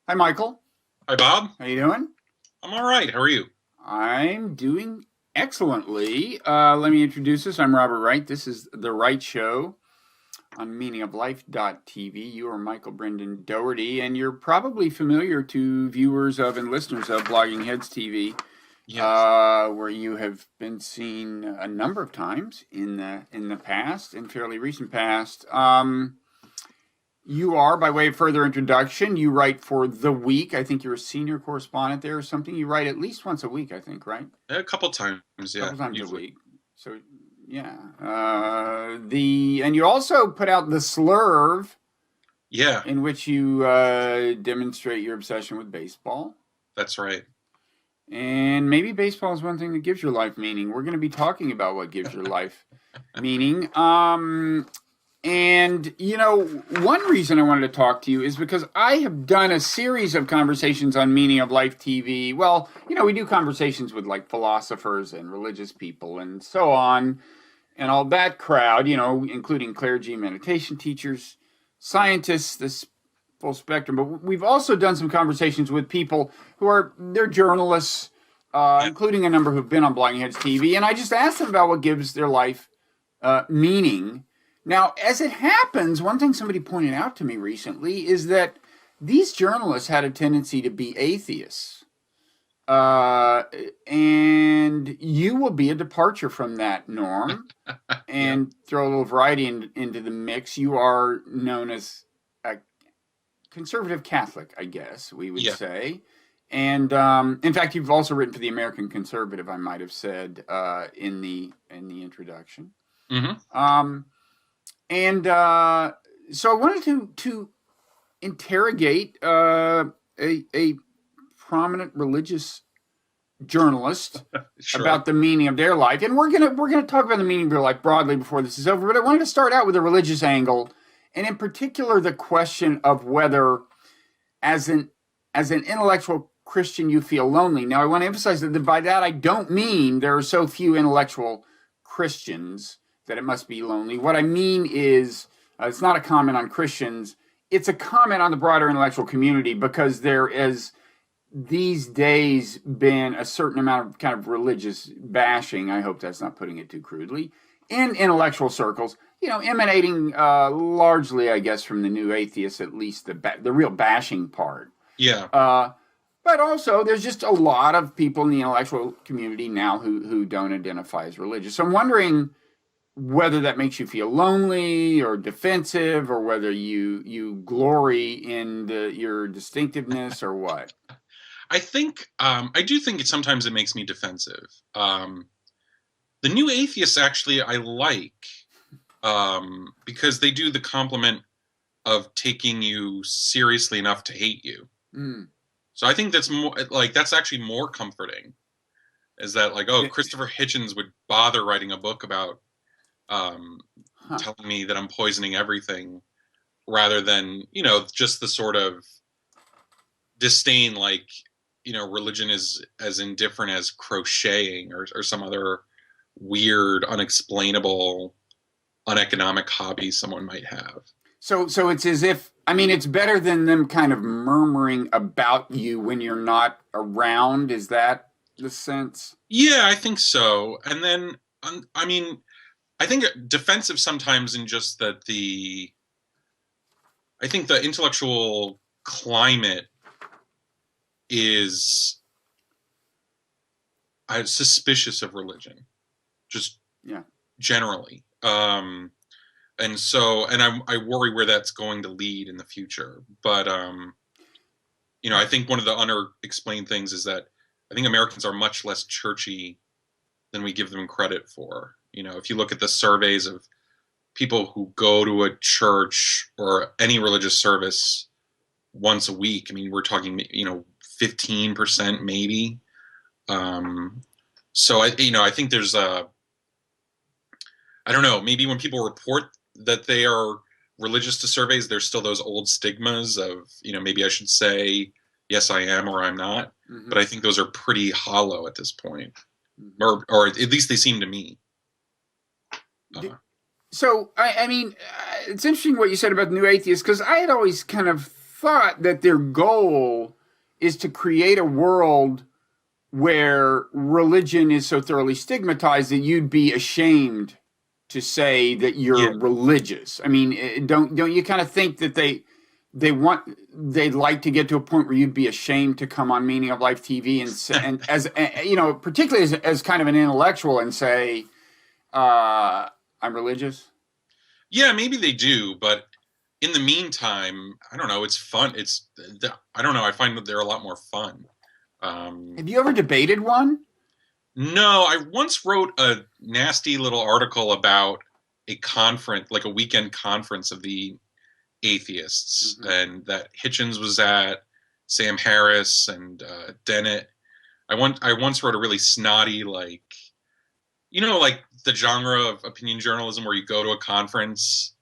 Hi, Michael. Hi, Bob. How you doing? I'm all right. How are you? I'm doing excellently. Let me introduce us. I'm Robert Wright. This is the Wright Show on meaningoflife.tv. You are Michael Brendan Dougherty, and you're probably familiar to viewers of and listeners of Blogging Heads TV, Yes. where you have been seen a number of times in the past, in fairly recent past. You are, by way of further introduction, you write for The Week. I think you're a senior correspondent there or something. You write at least once a week, I think, right? A couple times, A yeah. couple times Usually. a week. So, yeah. And you also put out the Slurve, Yeah, in which you demonstrate your obsession with baseball. that's right. And maybe baseball is one thing that gives your life meaning. We're going to be talking about what gives your life meaning. And, one reason I wanted to talk to you is because I have done a series of conversations on Meaning of Life TV. Well, we do conversations with like philosophers and religious people and so on, and all that crowd, including clergy, meditation teachers, scientists, this full spectrum. But we've also done some conversations with people they're journalists, including a number who've been on Blogging Heads TV. And I just asked them about what gives their life meaning. Now, as it happens, one thing somebody pointed out to me recently is that these journalists had a tendency to be atheists. And you will be a departure from that norm and throw a little variety into the mix. You are known as a conservative Catholic, I guess we would say. And in fact, you've also written for the American Conservative, I might have said in the introduction. Mm-hmm. And so I wanted to interrogate a prominent religious journalist Sure. about the meaning of their life, and we're gonna talk about the meaning of their life broadly before this is over. But I wanted to start out with a religious angle, and in particular, the question of whether, as an intellectual Christian, you feel lonely. Now, I want to emphasize that by that I don't mean there are so few intellectual Christians that it must be lonely. What I mean is, it's not a comment on Christians. It's a comment on the broader intellectual community, because there is these days been a certain amount of kind of religious bashing. I hope that's not putting it too crudely in intellectual circles, emanating largely, I guess, from the new atheists, at least the real bashing part. Yeah. But also, there's just a lot of people in the intellectual community now who don't identify as religious. So I'm wondering whether that makes you feel lonely or defensive, or whether you glory in your distinctiveness or what. I do think sometimes it makes me defensive. The new atheists actually I like because they do the compliment of taking you seriously enough to hate you. Mm. So I think that's actually more comforting. Is that Christopher Hitchens would bother writing a book about telling me that I'm poisoning everything, rather than, just the sort of disdain, religion is as indifferent as crocheting or some other weird, unexplainable, uneconomic hobby someone might have. So it's as if, it's better than them kind of murmuring about you when you're not around. Is that the sense? Yeah, I think so. And then, I think defensive sometimes in just that I think the intellectual climate is suspicious of religion, just generally. And I worry where that's going to lead in the future. But, I think one of the unexplained things is that I think Americans are much less churchy than we give them credit for. If you look at the surveys of people who go to a church or any religious service once a week, we're talking, 15% maybe. So I think there's I don't know, maybe when people report that they are religious to surveys, there's still those old stigmas of, maybe I should say, yes, I am, or I'm not. Mm-hmm. But I think those are pretty hollow at this point. Mm-hmm. Or at least they seem to me. So, it's interesting what you said about the new atheists, because I had always kind of thought that their goal is to create a world where religion is so thoroughly stigmatized that you'd be ashamed to say that you're religious. I mean, don't you kind of think that they'd like to get to a point where you'd be ashamed to come on Meaning of Life TV and as particularly as kind of an intellectual and say, I'm religious? Yeah, maybe they do, but in the meantime, I don't know. It's fun. I don't know. I find that they're a lot more fun. Have you ever debated one? No, I once wrote a nasty little article about a conference, like a weekend conference of the atheists, and that Hitchens was at, Sam Harris and Dennett. I once wrote a really snotty, like the genre of opinion journalism where you go to a conference,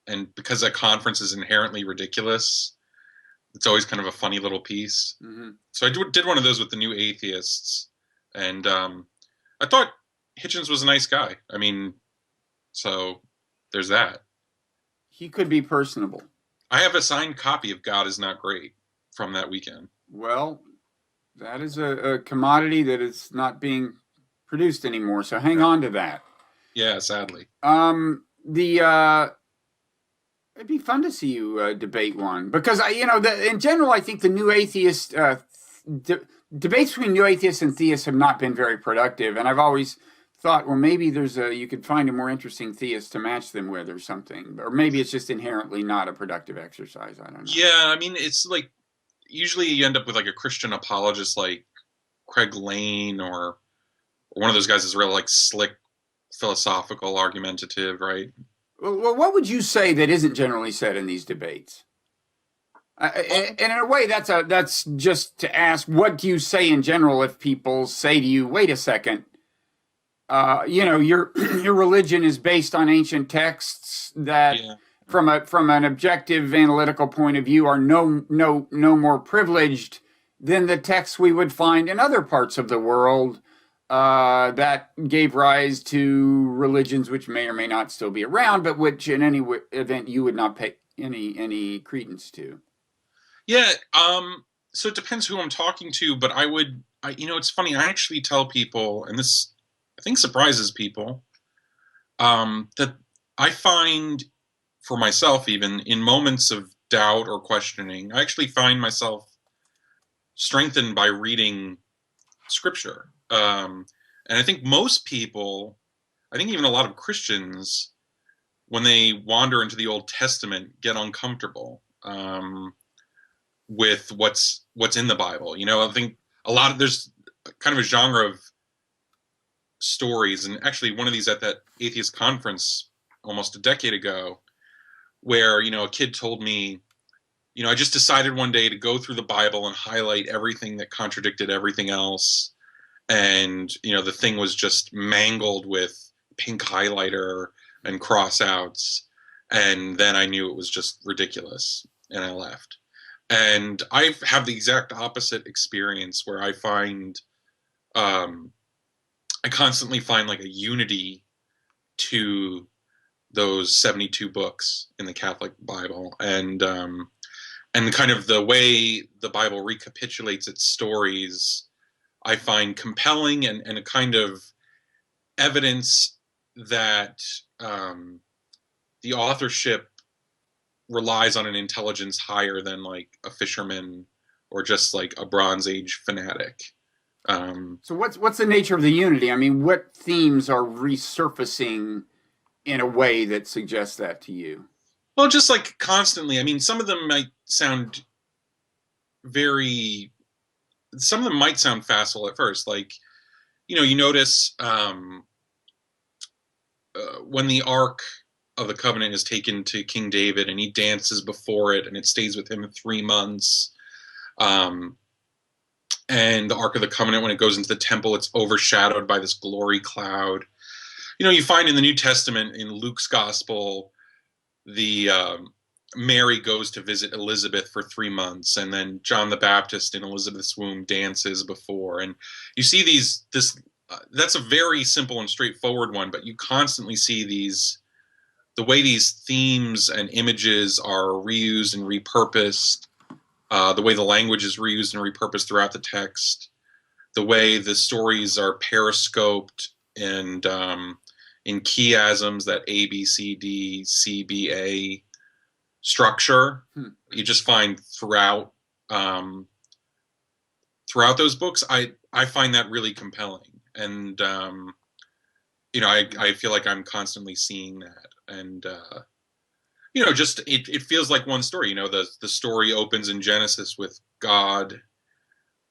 and because a conference is inherently ridiculous, it's always kind of a funny little piece. So I did one of those with the New Atheists, and I thought Hitchens was a nice guy. I mean, so there's that. He could be personable. I have a signed copy of God Is Not Great from that weekend. Well, that is a commodity that is not being produced anymore, so hang on to that. Yeah, sadly. It'd be fun to see you debate one, because in general, I think the New Atheist debates between New Atheists and theists have not been very productive, and I've always thought, well, maybe you could find a more interesting theist to match them with or something, or maybe it's just inherently not a productive exercise. I don't know. Yeah, I mean, it's like usually you end up with like a Christian apologist like Craig Lane or one of those guys that's real like slick, philosophical, argumentative, right? Well, what would you say that isn't generally said in these debates? And in a way, that's just to ask, what do you say in general if people say to you, wait a second, your religion is based on ancient texts that from an objective analytical point of view are no more privileged than the texts we would find in other parts of the world that gave rise to religions which may or may not still be around, but which in any event you would not pay any credence to. Yeah, so it depends who I'm talking to, but it's funny, I actually tell people, and this I think surprises people, that I find for myself, even in moments of doubt or questioning, I actually find myself strengthened by reading scripture. And I think most people, I think even a lot of Christians, when they wander into the Old Testament, get uncomfortable with what's in the Bible. I think there's kind of a genre of stories, and actually one of these at that atheist conference almost a decade ago, where a kid told me, I just decided one day to go through the Bible and highlight everything that contradicted everything else. And, the thing was just mangled with pink highlighter and cross-outs. And then I knew it was just ridiculous, and I left. And I have the exact opposite experience where I find, I constantly find like a unity to those 72 books in the Catholic Bible. And kind of the way the Bible recapitulates its stories, I find compelling and a kind of evidence that the authorship relies on an intelligence higher than like a fisherman or just like a Bronze Age fanatic. So what's the nature of the unity? I mean, what themes are resurfacing in a way that suggests that to you? Well, just like constantly. I mean, some of them might sound facile at first. Like, you notice when the Ark of the Covenant is taken to King David and he dances before it and it stays with him 3 months. And the Ark of the Covenant, when it goes into the temple, it's overshadowed by this glory cloud. You find in the New Testament, in Luke's gospel, the Mary goes to visit Elizabeth for 3 months, and then John the Baptist in Elizabeth's womb dances before. And you see that's a very simple and straightforward one, but you constantly see the way these themes and images are reused and repurposed the way the language is reused and repurposed throughout the text, the way the stories are periscoped and in chiasms, that A, B, C, D, C, B, A structure. You just find throughout those books. I find that really compelling, and I feel like I'm constantly seeing that, and just it feels like one story. The story opens in Genesis with God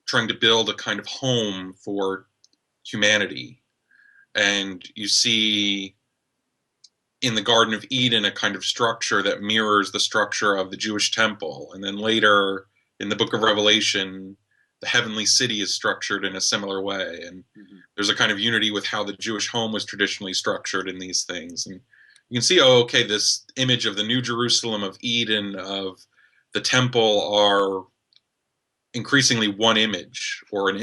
trying to build a kind of home for humanity, and you see in the Garden of Eden a kind of structure that mirrors the structure of the Jewish temple, and then later in the book of Revelation, the heavenly city is structured in a similar way, and there's a kind of unity with how the Jewish home was traditionally structured in these things. And you can see, this image of the New Jerusalem, of Eden, of the temple are increasingly one image or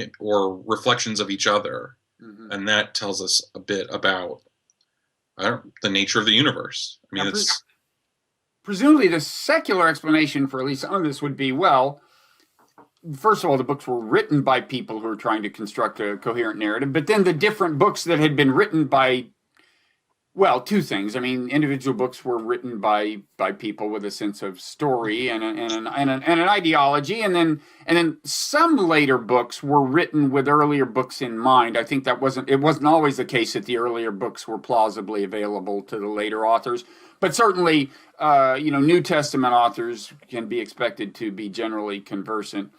reflections of each other, and that tells us a bit about the nature of the universe. I mean, presumably the secular explanation for at least some of this would be, well, first of all, the books were written by people who were trying to construct a coherent narrative, but then the different books that had been written by, well, two things. I mean, individual books were written by people with a sense of story and an ideology, and then some later books were written with earlier books in mind. I think it wasn't always the case that the earlier books were plausibly available to the later authors, but certainly, New Testament authors can be expected to be generally conversant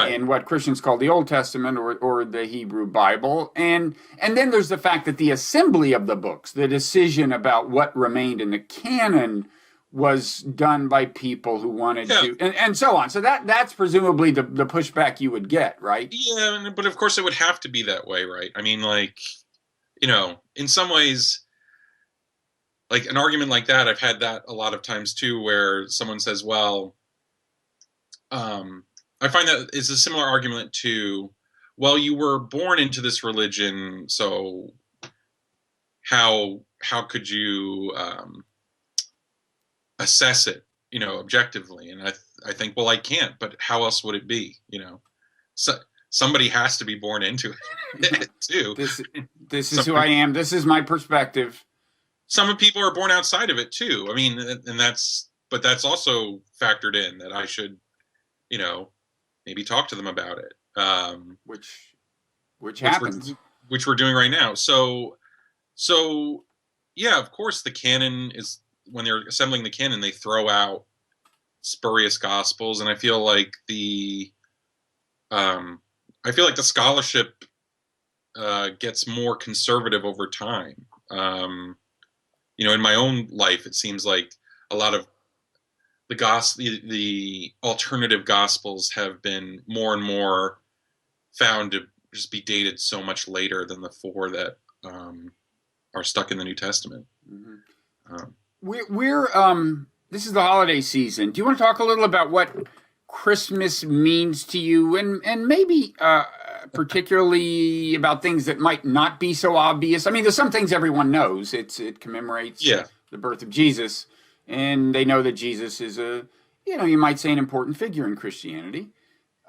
in what Christians call the Old Testament or the Hebrew Bible. And then there's the fact that the assembly of the books, the decision about what remained in the canon, was done by people who wanted to, and so on. So that's presumably the pushback you would get, right? Yeah, but of course it would have to be that way, right? I mean, in some ways, like an argument like that, I've had that a lot of times too, where someone says, well, I find that it's a similar argument to, well, you were born into this religion, so how could you assess it, objectively? And I think, well, I can't, but how else would it be? So somebody has to be born into it too. This is who I am. This is my perspective. Some people are born outside of it too. I mean, and that's also factored in, that I should, maybe talk to them about it. Which happens. Which we're doing right now. So yeah, of course the canon is, when they're assembling the canon, they throw out spurious gospels, and I feel like the scholarship gets more conservative over time. In my own life, it seems like a lot of the alternative gospels have been more and more found to just be dated so much later than the four that are stuck in the New Testament. This is the holiday season. Do you want to talk a little about what Christmas means to you, and maybe particularly about things that might not be so obvious? I mean, there's some things everyone knows. It commemorates the birth of Jesus, and they know that Jesus is you might say an important figure in Christianity.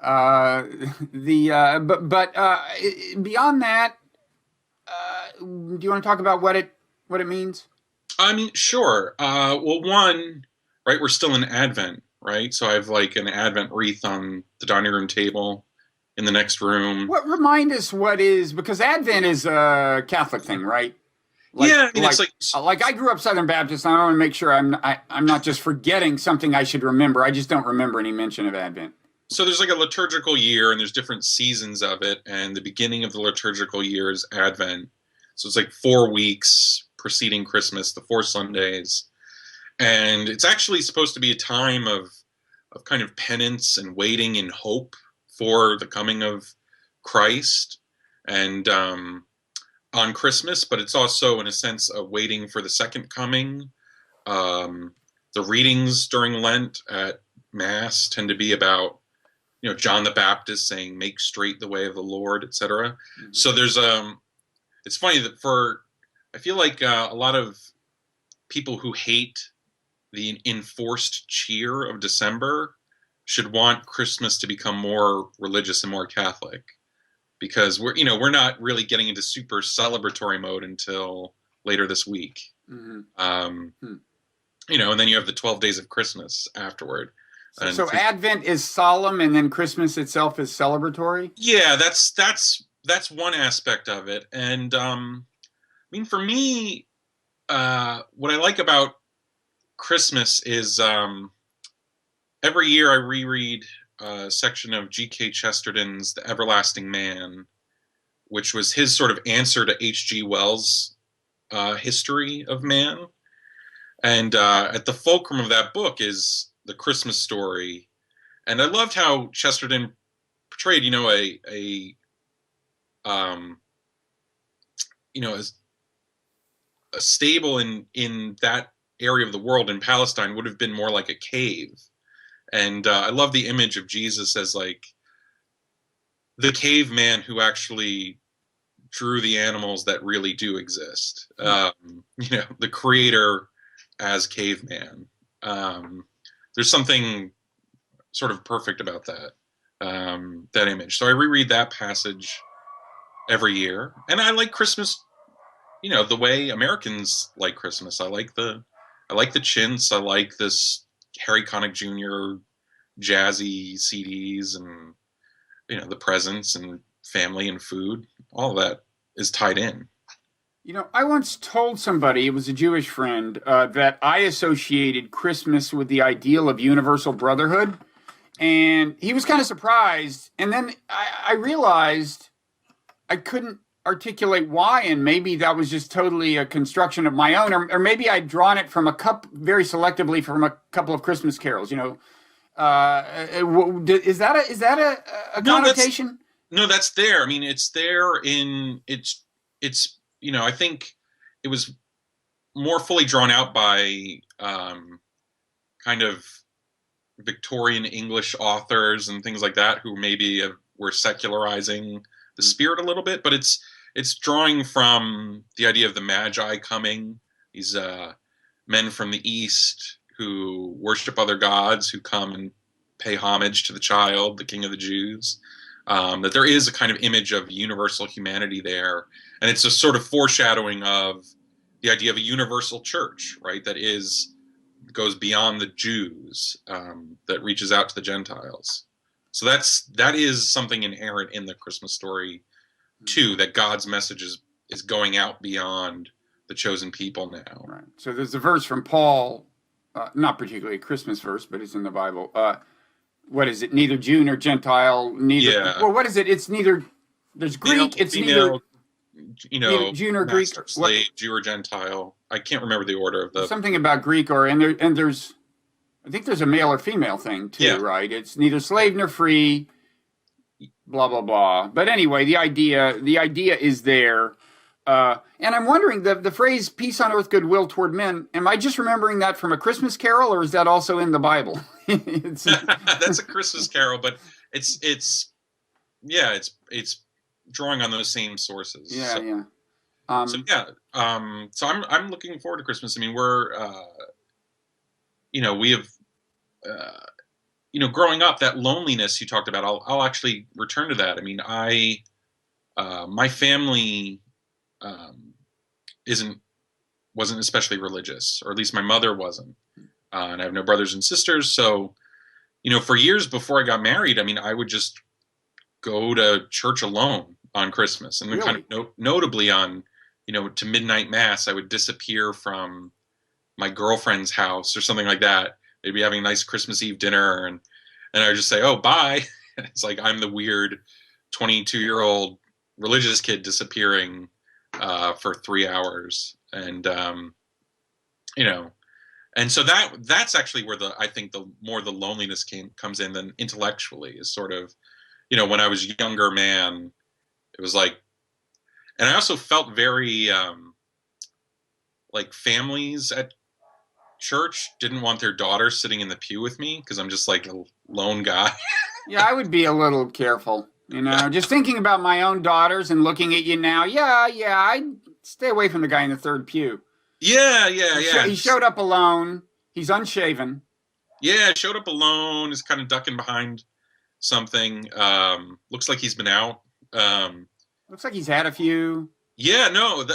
But beyond that, do you want to talk about what it means? I mean, sure. Well, one, right, we're still in Advent, right? So I have like an Advent wreath on the dining room table in the next room. Remind us because Advent is a Catholic thing, right? It's like I grew up Southern Baptist, and I want to make sure I'm not just forgetting something I should remember. I just don't remember any mention of Advent. So there's like a liturgical year, and there's different seasons of it, and the beginning of the liturgical year is Advent. So it's like 4 weeks preceding Christmas, the 4 Sundays. And it's actually supposed to be a time of kind of penance and waiting in hope for the coming of Christ and on Christmas, but it's also in a sense of waiting for the second coming. The readings during Lent at Mass tend to be about, John the Baptist saying, "Make straight the way of the Lord," etc. Mm-hmm. So there's it's funny that I feel like a lot of people who hate the enforced cheer of December should want Christmas to become more religious and more Catholic, because we're not really getting into super celebratory mode until later this week. Mm-hmm. And then you have the 12 days of Christmas afterward. So Advent is solemn, and then Christmas itself is celebratory? Yeah, that's one aspect of it. And for me, what I like about Christmas is every year I reread a section of G.K. Chesterton's The Everlasting Man, which was his sort of answer to H.G. Wells' history of man. And at the fulcrum of that book is the Christmas story. And I loved how Chesterton portrayed, a stable in that area of the world in Palestine would have been more like a cave. And I love the image of Jesus as like the caveman who actually drew the animals that really do exist. The creator as caveman. There's something sort of perfect about that image. So I reread that passage every year, and I like Christmas, the way Americans like Christmas. I like the chintz. I like this Harry Connick Jr. jazzy CDs, and the presents and family and food. All of that is tied in. I once told somebody, it was a Jewish friend, that I associated Christmas with the ideal of universal brotherhood. And he was kind of surprised. And then I realized I couldn't articulate why. And maybe that was just totally a construction of my own. Or maybe I'd drawn it from very selectively from a couple of Christmas carols. Is that a connotation? No, that's there. It's there in it's. I think it was more fully drawn out by kind of Victorian English authors and things like that, who maybe were secularizing the spirit a little bit. But it's drawing from the idea of the Magi coming, these men from the East who worship other gods, who come and pay homage to the child, the King of the Jews. That there is a kind of image of universal humanity there. And it's a sort of foreshadowing of the idea of a universal church, right? That goes beyond the Jews, that reaches out to the Gentiles. So that is something inherent in the Christmas story too, that God's message is going out beyond the chosen people now. Right. So there's a verse from Paul, not particularly a Christmas verse, but it's in the Bible. What is it? Neither Jew nor Gentile. Neither. Yeah. Well, what is it? It's neither. There's Greek. It's female, neither Jew nor Greek. Slave, Jew or Gentile. I can't remember the order of the. Something about Greek and there's. I think there's a male or female thing too, right? It's neither slave nor free. Blah blah blah. But anyway, the idea is there. And I'm wondering, the phrase "peace on earth, goodwill toward men." Am I just remembering that from a Christmas carol, or is that also in the Bible? That's a Christmas carol, but it's drawing on those same sources. Yeah. So I'm looking forward to Christmas. We're we have growing up, that loneliness you talked about. I'll actually return to that. My family wasn't especially religious, or at least my mother wasn't, and I have no brothers and sisters. So, for years before I got married, I would just go to church alone on Christmas, and then really? kind of notably on, to midnight mass, I would disappear from my girlfriend's house or something like that. They'd be having a nice Christmas Eve dinner, and I would just say, "Oh, bye." It's like I'm the weird 22-year-old religious kid disappearing for 3 hours, and and so that's actually where I think the more the loneliness comes in than intellectually, is sort of, when I was a younger man, it was like, and I also felt very like families at church didn't want their daughter sitting in the pew with me, because I'm just like a lone guy. Yeah, I would be a little careful, just thinking about my own daughters and looking at you now. Yeah, I'd stay away from the guy in the third pew. Yeah. He showed up alone. He's unshaven. Yeah, showed up alone. Is kind of ducking behind something. Looks like he's been out. Looks like he's had a few. Yeah, no,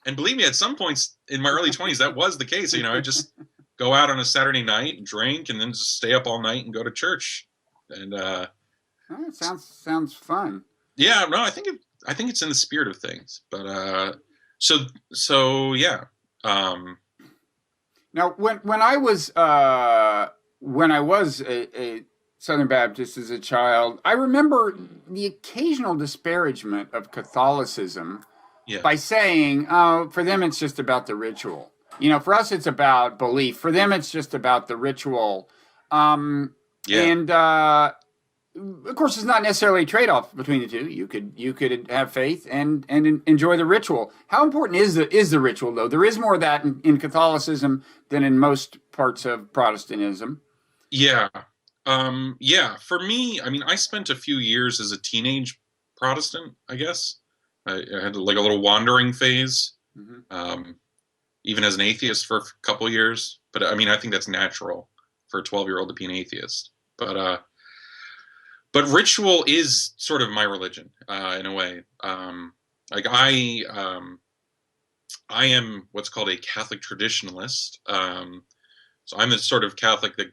and believe me, at some points in my early 20s, that was the case. You know, I just go out on a Saturday night and drink, and then just stay up all night and go to church. And oh, it sounds fun. Yeah, no, I think it's in the spirit of things. But so yeah. Now, when I was a Southern Baptist as a child, I remember the occasional disparagement of Catholicism by saying, "Oh, for them it's just about the ritual. You know, for us it's about belief. For them it's just about the ritual." And of course, it's not necessarily a trade-off between the two. You could have faith and enjoy the ritual. How important is the ritual, though? There is more of that in Catholicism than in most parts of Protestantism. Yeah. Yeah. For me, I mean, I spent a few years as a teenage Protestant, I guess. I had like a little wandering phase, even as an atheist for a couple of years. But I mean, I think that's natural for a 12-year-old to be an atheist. But ritual is sort of my religion in a way. Like I am what's called a Catholic traditionalist. So I'm the sort of Catholic that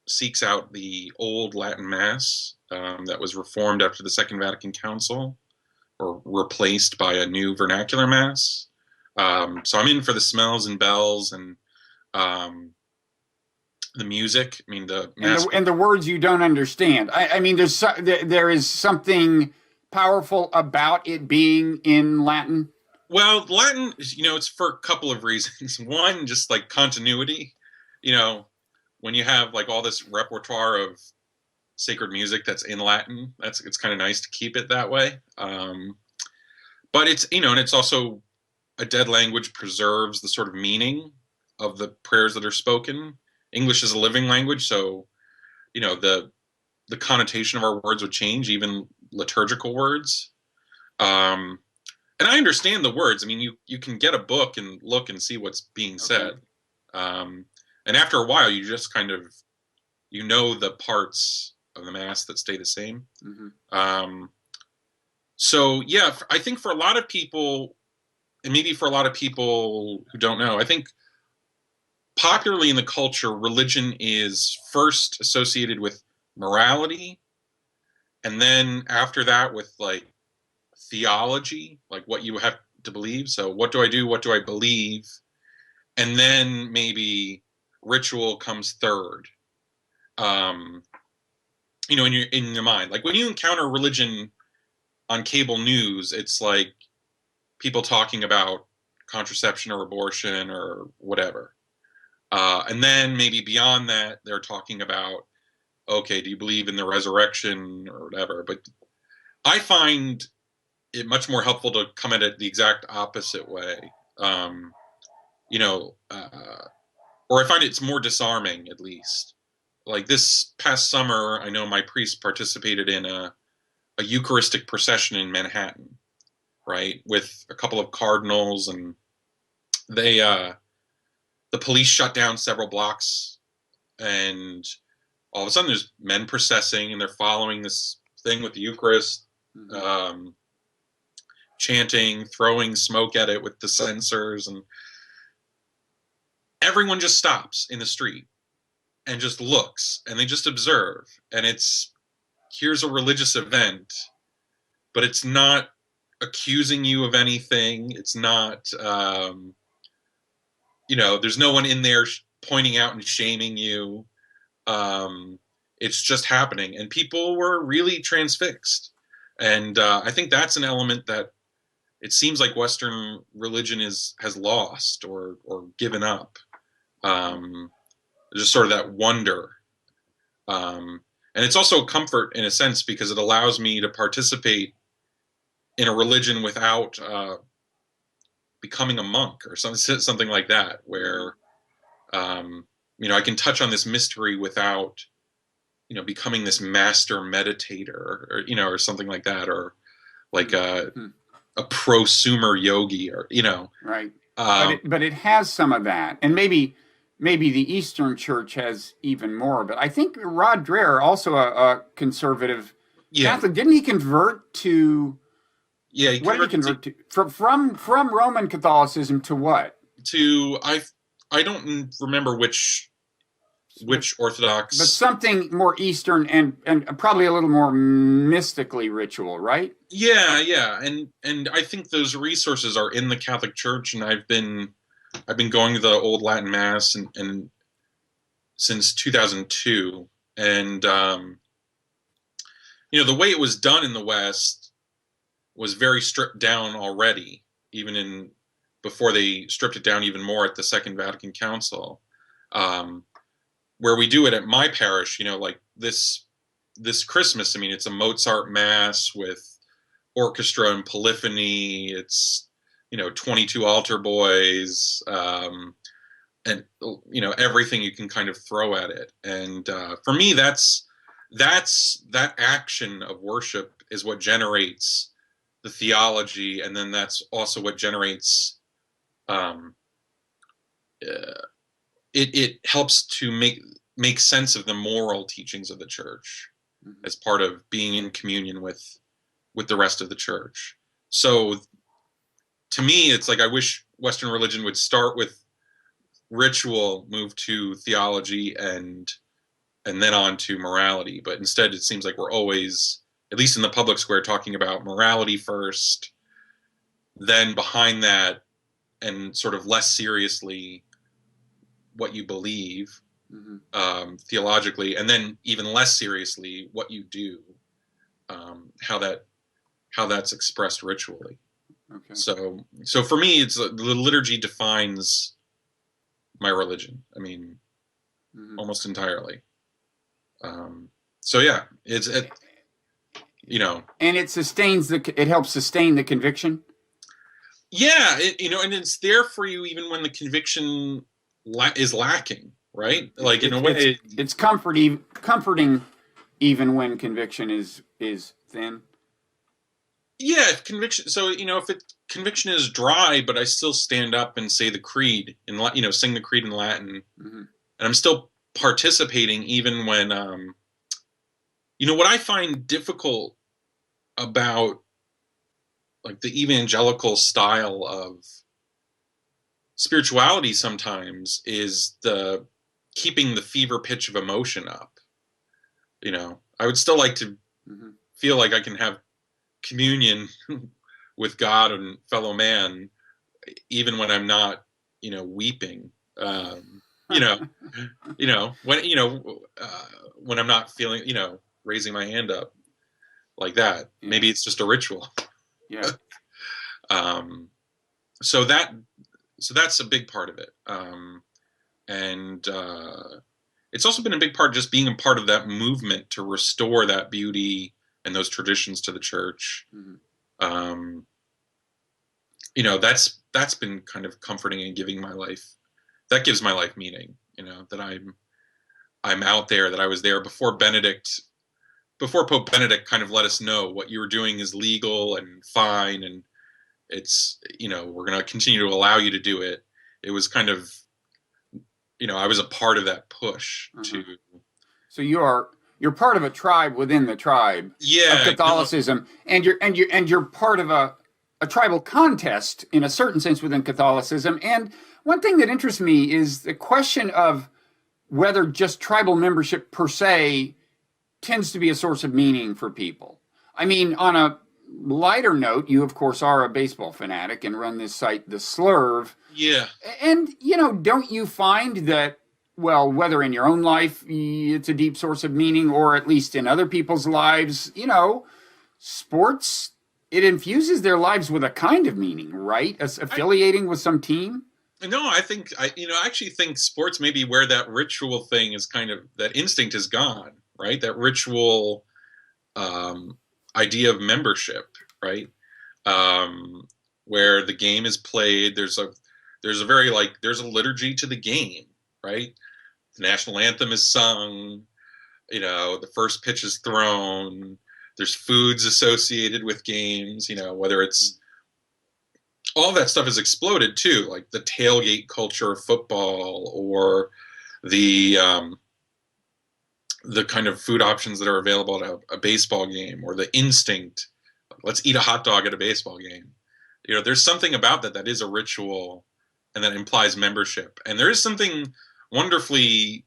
seeks out the old Latin Mass that was reformed after the Second Vatican Council, or replaced by a new vernacular Mass. So I'm in for the smells and bells and the music. I mean, and the words you don't understand. I mean, there is something powerful about it being in Latin. Well, Latin, you know, it's for a couple of reasons. One, just like continuity. You know, when you have like all this repertoire of sacred music that's in Latin, it's kind of nice to keep it that way. But it's, you know, and it's also a dead language preserves the sort of meaning of the prayers that are spoken. English is a living language, so, you know, the connotation of our words would change, even liturgical words. And I understand the words. I mean, you can get a book and look and see what's being said. And after a while, you just kind of, you know, the parts of the Mass that stay the same. So, yeah, I think for a lot of people, and maybe for a lot of people who don't know, I think popularly in the culture, religion is first associated with morality, and then after that with like theology, like what you have to believe. So what do I do? What do I believe? And then maybe ritual comes third. You know, in your mind, like when you encounter religion on cable news, it's like people talking about contraception or abortion or whatever. And then maybe beyond that, they're talking about, okay, do you believe in the resurrection or whatever? But I find it much more helpful to come at it the exact opposite way. You know, or I find it's more disarming, at least. Like this past summer, I know my priest participated in a Eucharistic procession in Manhattan, right, with a couple of cardinals, and they the police shut down several blocks, and all of a sudden there's men processing, and they're following this thing with the Eucharist, chanting, throwing smoke at it with the censers, and everyone just stops in the street and just looks, and they just observe. And here's a religious event, but it's not accusing you of anything. It's not, you know, there's no one in there pointing out and shaming you. It's just happening, and people were really transfixed. And I think that's an element that it seems like Western religion has lost or given up. Just sort of that wonder. And it's also comfort in a sense, because it allows me to participate in a religion without becoming a monk or something like that, where you know, I can touch on this mystery without, you know, becoming this master meditator, or you know, or something like that, or like a prosumer yogi, or you know, right. But it has some of that, and maybe maybe the Eastern Church has even more. But I think Rod Dreher, also a conservative Catholic, didn't he convert to? Yeah, what did he convert to? From Roman Catholicism to what? To I don't remember which Orthodox, but something more Eastern and probably a little more mystically ritual, right? Yeah, and I think those resources are in the Catholic Church, and I've been going to the old Latin Mass and since 2002, and the way it was done in the West was very stripped down already, even before they stripped it down even more at the Second Vatican Council. Where we do it at my parish, like this Christmas, I mean, it's a Mozart Mass with orchestra and polyphony. It's 22 altar boys, and everything you can kind of throw at it. And for me, that action of worship is what generates the theology, and then that's also what generates it helps to make sense of the moral teachings of the church as part of being in communion with the rest of the church. So to me, it's like I wish Western religion would start with ritual, move to theology, and then on to morality. But instead, it seems like we're always, at least in the public square, talking about morality first, then behind that, and sort of less seriously, what you believe theologically, and then even less seriously what you do, how that's expressed ritually. Okay. So for me, it's the liturgy defines my religion. I mean, almost entirely. So yeah, and it helps sustain the conviction. Yeah, and it's there for you even when the conviction is lacking, right? Like in a way, it's comforting even when conviction is thin. Yeah, conviction. So if conviction is dry, but I still stand up and say the creed and sing the creed in Latin, and I'm still participating even when what I find difficult about like the evangelical style of spirituality sometimes is the keeping the fever pitch of emotion up. I would still like to feel like I can have communion with God and fellow man, even when I'm not, weeping. When I'm not feeling, raising my hand up like that. Yeah. Maybe it's just a ritual. Yeah. So that's a big part of it. And it's also been a big part just being a part of that movement to restore that beauty and those traditions to the church. That's been kind of comforting and giving my life. That gives my life meaning, that I'm out there, that I was there before Pope Benedict kind of let us know what you were doing is legal and fine, and it's, we're going to continue to allow you to do it. It was kind of, I was a part of that push to. So you're part of a tribe within the tribe of Catholicism, and you're part of a tribal contest in a certain sense within Catholicism. And one thing that interests me is the question of whether just tribal membership per se tends to be a source of meaning for people. I mean, on a lighter note, you of course are a baseball fanatic and run this site, the Slurve. Yeah. And don't you find that, well, whether in your own life it's a deep source of meaning, or at least in other people's lives, sports, it infuses their lives with a kind of meaning, right? As affiliating with some team. No, I actually think sports may be where that ritual thing is kind of, that instinct is gone, right? That ritual idea of membership, right? Where the game is played, there's a liturgy to the game, right? The national anthem is sung, the first pitch is thrown, there's foods associated with games, whether it's all that stuff has exploded too, like the tailgate culture of football, or the kind of food options that are available at a baseball game, or the instinct, let's eat a hot dog at a baseball game. There's something about that is a ritual, and that implies membership. And there is something wonderfully,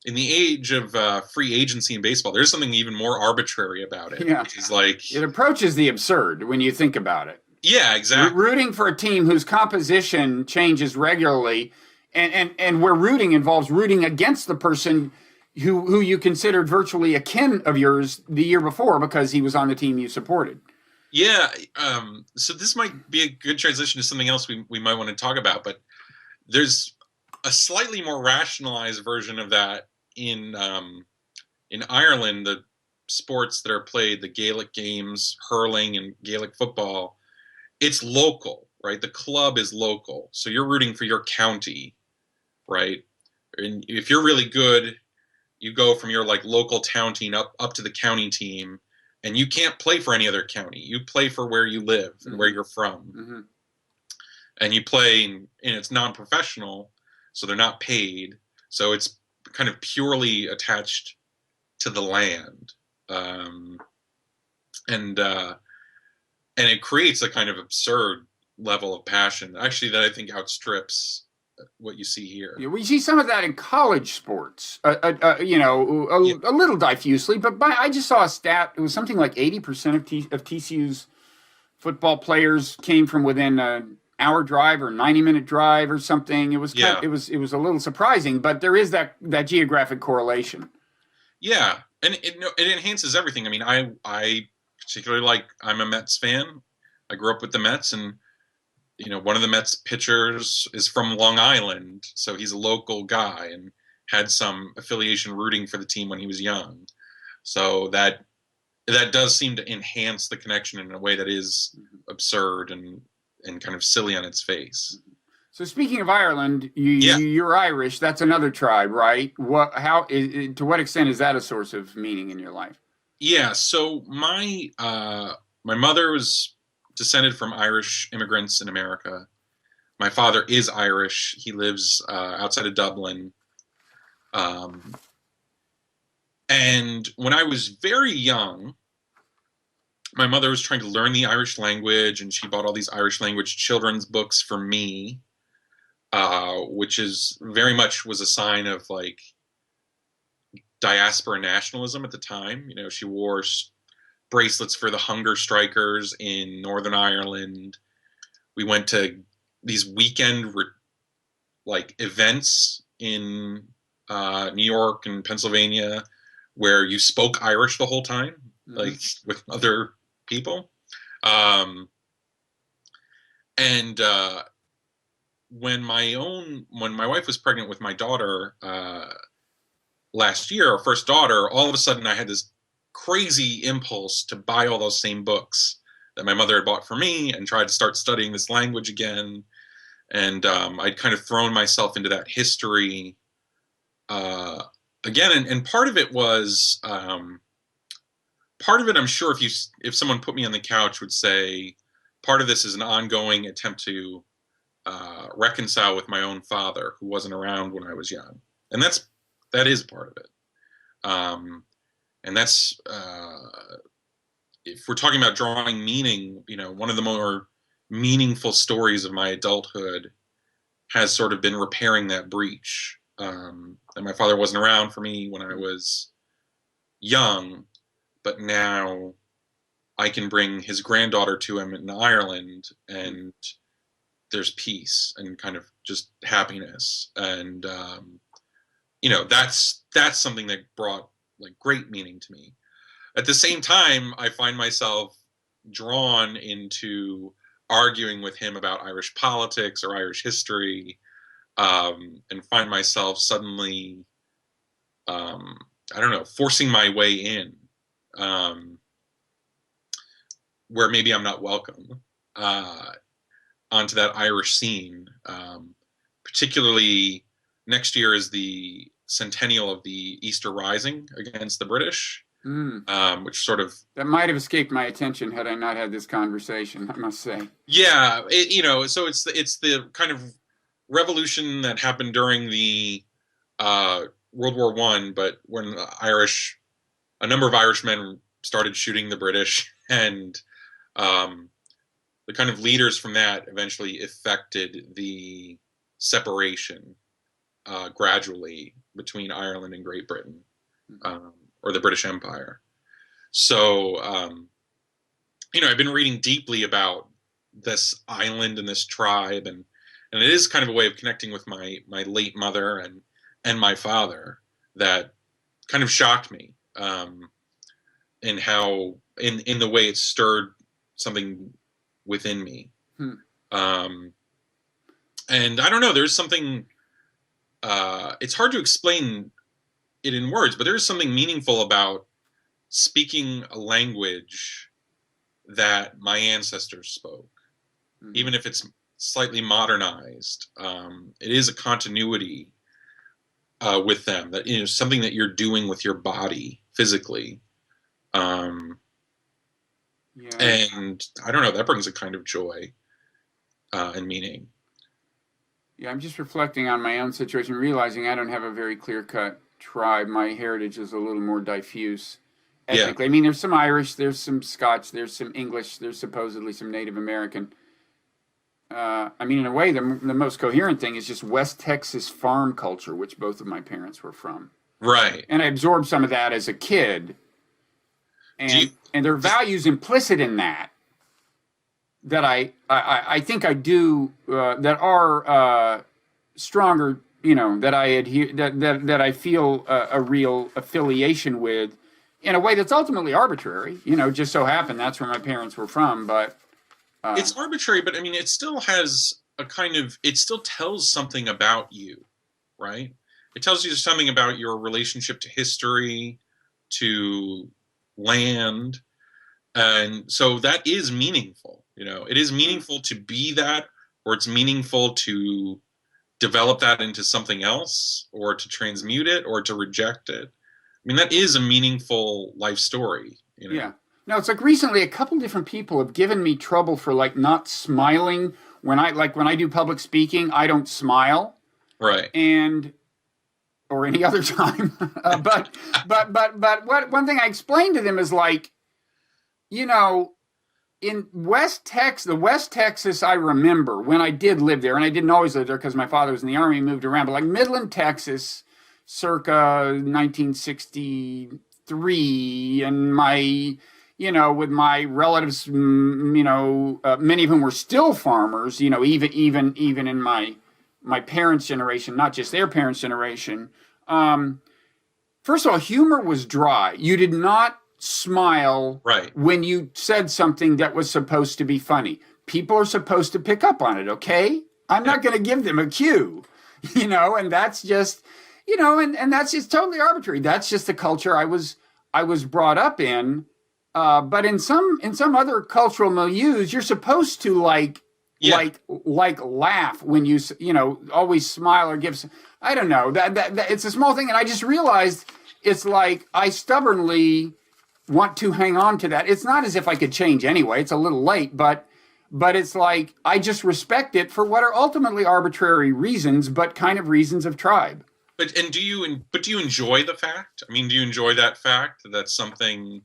in the age of free agency in baseball, there's something even more arbitrary about it. Yeah. Which is like, it approaches the absurd when you think about it. Yeah, exactly. Rooting for a team whose composition changes regularly, and where rooting involves rooting against the person who you considered virtually a kin of yours the year before because he was on the team you supported. Yeah. So this might be a good transition to something else we might want to talk about, but there's a slightly more rationalized version of that in Ireland. The sports that are played, the Gaelic games, hurling and Gaelic football, it's local, right? The club is local. So you're rooting for your county, right? And if you're really good, you go from your like local town team up to the county team, and you can't play for any other county. You play for where you live and where you're from. Mm-hmm. And you play, and it's non-professional, so they're not paid. So it's kind of purely attached to the land. And it creates a kind of absurd level of passion, actually, that I think outstrips what you see here. Yeah, we see some of that in college sports, a little diffusely, but I just saw a stat. It was something like 80% of TCU's football players came from within an hour drive or 90-minute drive or something. It was it was a little surprising, but there is that geographic correlation. Yeah, and it enhances everything. I mean, I particularly I'm a Mets fan. I grew up with the Mets, and one of the Mets pitchers is from Long Island, so he's a local guy and had some affiliation rooting for the team when he was young. So that does seem to enhance the connection in a way that is absurd and kind of silly on its face. So speaking of Ireland, you're Irish. That's another tribe, right? To what extent is that a source of meaning in your life? Yeah. So my mother was descended from Irish immigrants in America. My father is Irish. He lives outside of Dublin. And when I was very young, my mother was trying to learn the Irish language, and she bought all these Irish language children's books for me, which is very much was a sign of diaspora nationalism at the time. She wore bracelets for the hunger strikers in Northern Ireland. We went to these weekend events in New York and Pennsylvania where you spoke Irish the whole time, with other people. And when my wife was pregnant with my daughter last year, our first daughter, all of a sudden I had this crazy impulse to buy all those same books that my mother had bought for me and tried to start studying this language again. And I'd kind of thrown myself into that history again. And part of it was, I'm sure if someone put me on the couch would say, part of this is an ongoing attempt to reconcile with my own father, who wasn't around when I was young. And that is part of it. And that's, if we're talking about drawing meaning, one of the more meaningful stories of my adulthood has sort of been repairing that breach. And my father wasn't around for me when I was young, but now I can bring his granddaughter to him in Ireland, and there's peace and kind of just happiness. And, that's something that brought great meaning to me. At the same time, I find myself drawn into arguing with him about Irish politics or Irish history, and find myself suddenly, forcing my way in, where maybe I'm not welcome onto that Irish scene. Particularly, next year is the centennial of the Easter Rising against the British. which sort of that might have escaped my attention had I not had this conversation, I must say. Yeah, so it's the kind of revolution that happened during the World War I, but when a number of Irishmen started shooting the British, and the kind of leaders from that eventually effected the separation gradually between Ireland and Great Britain, or the British Empire. So, I've been reading deeply about this island and this tribe, and it is kind of a way of connecting with my late mother and my father that kind of shocked me, in how in the way it stirred something within me. And I don't know, there's something, it's hard to explain it in words, but there's something meaningful about speaking a language that my ancestors spoke, even if it's slightly modernized. It is a continuity with them, that something that you're doing with your body physically. And I don't know, that brings a kind of joy and meaning. Yeah, I'm just reflecting on my own situation, realizing I don't have a very clear-cut tribe. My heritage is a little more diffuse ethnically. Yeah. I mean, there's some Irish, there's some Scotch, there's some English, there's supposedly some Native American. I mean, in a way, the most coherent thing is just West Texas farm culture, which both of my parents were from. Right. And I absorbed some of that as a kid. And there are values implicit in that I think I do, that are stronger, that I adhere, that I feel a real affiliation with, in a way that's ultimately arbitrary. Just so happened that's where my parents were from, but it's arbitrary. But I mean, it still has it still tells something about you, right? It tells you something about your relationship to history, to land, and so that is meaningful. It is meaningful to be that, or it's meaningful to develop that into something else, or to transmute it, or to reject it. I mean, that is a meaningful life story. Yeah. No, it's like recently a couple different people have given me trouble for not smiling when I do public speaking. I don't smile, right? Or any other time. But one thing I explained to them is in West Texas, I remember when I did live there, and I didn't always live there because my father was in the Army, moved around, but Midland, Texas, circa 1963, and with my relatives, many of whom were still farmers, even in my parents' generation, not just their parents' generation. First of all, humor was dry. You did not smile when you said something that was supposed to be funny. People are supposed to pick up on it, okay? I'm not going to give them a cue, and that's just, and that's just totally arbitrary. That's just the culture I was brought up in. But in some other cultural milieus, you're supposed to laugh when you always smile or give. I don't know, that it's a small thing, and I just realized it's I stubbornly want to hang on to that. It's not as if I could change anyway. It's a little late, but it's I just respect it for what are ultimately arbitrary reasons, but kind of reasons of tribe. But do you enjoy the fact? I mean, do you enjoy that fact that that's something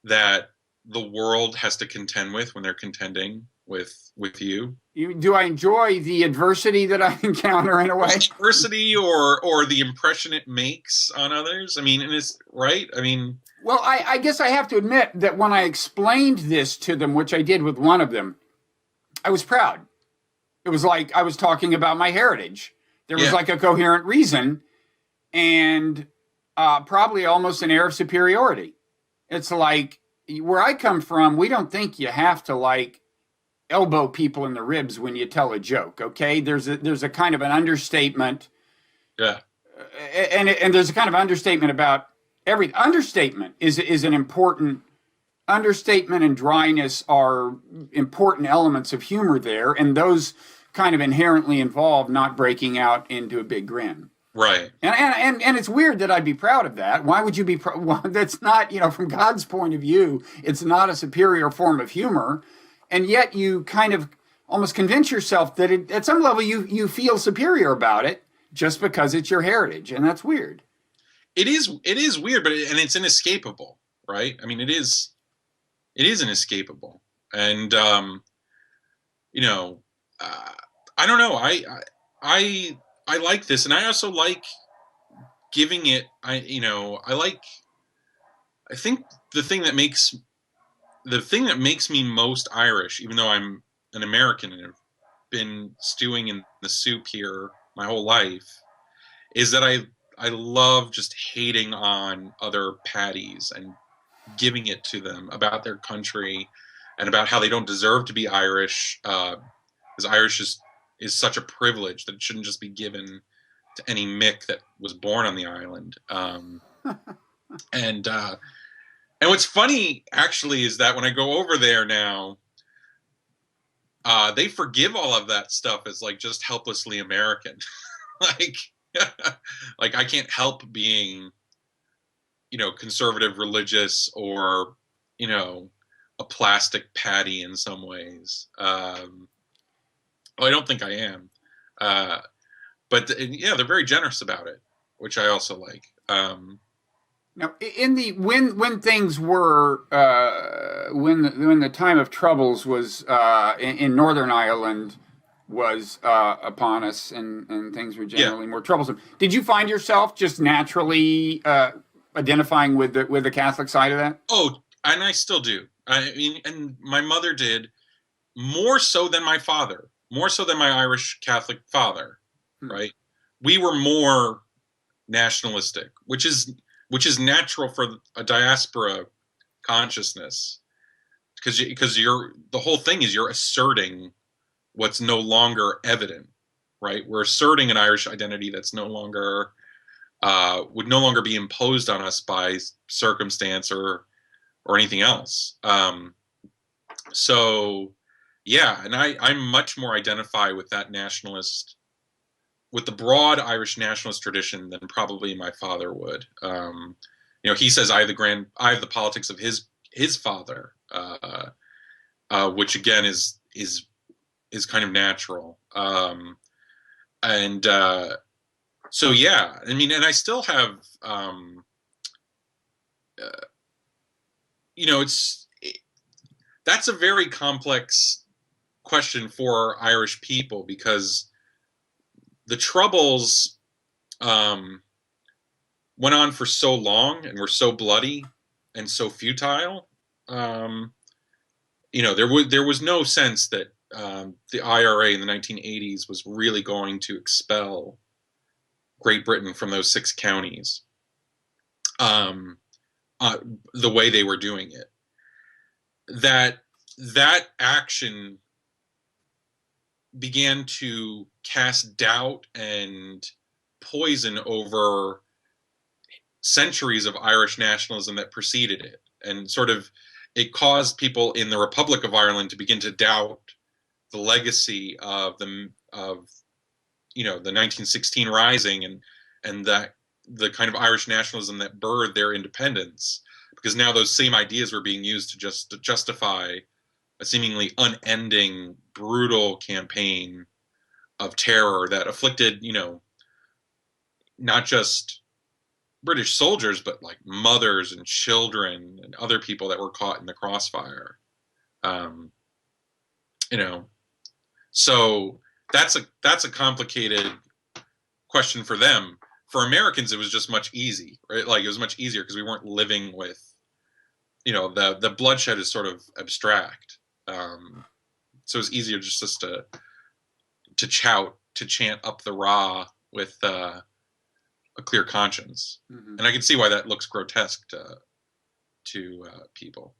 that the world has to contend with when they're contending with you? Do I enjoy the adversity that I encounter in a way? Adversity or the impression it makes on others? I mean, and it's right. I mean, well, I guess I have to admit that when I explained this to them, which I did with one of them, I was proud. It was like I was talking about my heritage. There was a coherent reason, and probably almost an air of superiority. It's where I come from, we don't think you have to elbow people in the ribs when you tell a joke. Okay, there's a kind of an understatement. Yeah, and there's a kind of understatement about every understatement is an important. Understatement and dryness are important elements of humor there, and those kind of inherently involve not breaking out into a big grin. Right. And it's weird that I'd be proud of that. Why would you be proud? Well, that's not, from God's point of view, it's not a superior form of humor. And yet you kind of almost convince yourself that at some level you feel superior about it just because it's your heritage. And that's weird. It is weird, but and it's inescapable, right? I mean, it is inescapable. And, I don't know. I like this, and I also like giving it. I think the thing that makes me most Irish, even though I'm an American and have been stewing in the soup here my whole life, is that I love just hating on other Paddies and giving it to them about their country and about how they don't deserve to be Irish, because Irish is such a privilege that it shouldn't just be given to any Mick that was born on the island. And what's funny actually is that when I go over there now, they forgive all of that stuff as like just helplessly American. like I can't help being, conservative, religious, or, a plastic Paddy in some ways. Well, I don't think I am. But they're very generous about it, which I also like. Now, in the when things were when the time of troubles was in Northern Ireland was upon us, and things were generally more troublesome. Did you find yourself just naturally identifying with the Catholic side of that? Oh, and I still do. I mean, and my mother did more so than my father, more so than my Irish Catholic father. Right? We were more nationalistic, which is natural for a diaspora consciousness, because the whole thing is you're asserting what's no longer evident, right? We're asserting an Irish identity that's no longer would no longer be imposed on us by circumstance or anything else. So yeah, and I much more identify with that nationalist, with the broad Irish nationalist tradition than probably my father would. He says I have the politics of his father, which again is kind of natural. So yeah, I mean, and I still have, that's a very complex question for Irish people, because the Troubles went on for so long and were so bloody and so futile. There was no sense that the IRA in the 1980s was really going to expel Great Britain from those 6 counties the way they were doing it. That action began to cast doubt and poison over centuries of Irish nationalism that preceded it, and sort of it caused people in the Republic of Ireland to begin to doubt the legacy of the 1916 Rising and that the kind of Irish nationalism that birthed their independence, because now those same ideas were being used to justify a seemingly unending, brutal campaign of terror that afflicted, not just British soldiers, but like mothers and children and other people that were caught in the crossfire. So that's a complicated question for them. For Americans, it was just much easy, right? Like it was much easier because we weren't living with, the bloodshed is sort of abstract. So it's easier just to chant up the Ra with a clear conscience. Mm-hmm. And I can see why that looks grotesque to people.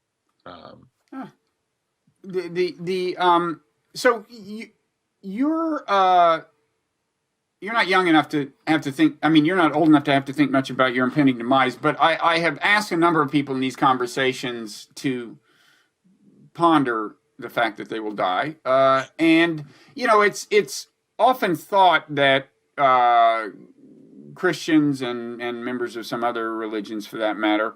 So you're not young enough to have to think. I mean, you're not old enough to have to think much about your impending demise. But I have asked a number of people in these conversations to ponder the fact that they will die, and it's often thought that Christians and members of some other religions, for that matter,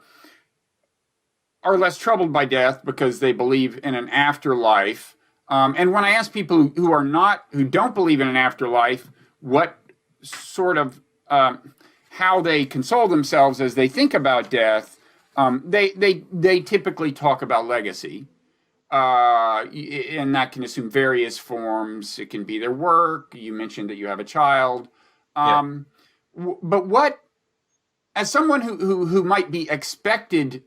are less troubled by death because they believe in an afterlife. And when I ask people who don't believe in an afterlife, what sort of how they console themselves as they think about death, they typically talk about legacy. And that can assume various forms. It can be their work. You mentioned that you have a child. But what, as someone who might be expected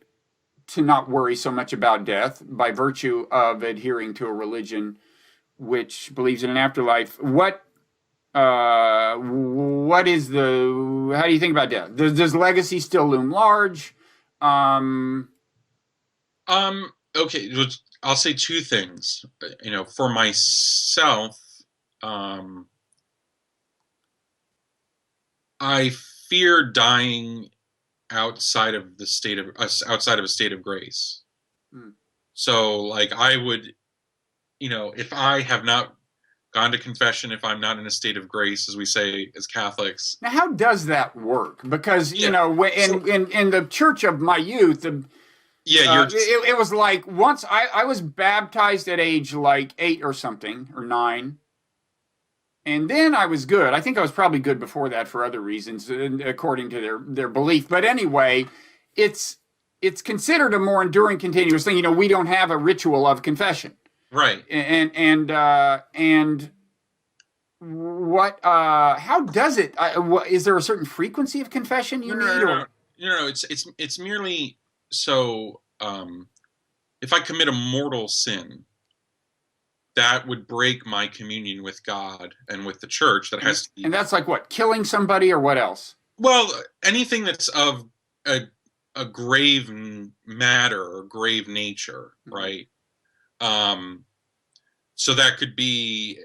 to not worry so much about death by virtue of adhering to a religion which believes in an afterlife, what is how do you think about death? Does legacy still loom large? Okay, I'll say two things. For myself, I fear dying outside of a state of grace. So, like, I would, if I have not gone to confession, if I'm not in a state of grace, as we say as Catholics. Now, how does that work? Because in the church of my youth, it was like once I was baptized at age like 8 or something, or 9. And then I was good. I think I was probably good before that for other reasons, according to their belief. But anyway, it's considered a more enduring, continuous thing. We don't have a ritual of confession, right? And what? How does it? Is there a certain frequency of confession you need? No. It's merely so. If I commit a mortal sin, that would break my communion with God and with the church. That has to be. And that's like what? Killing somebody, or what else? Well, anything that's of a grave matter or grave nature, right? So that could be,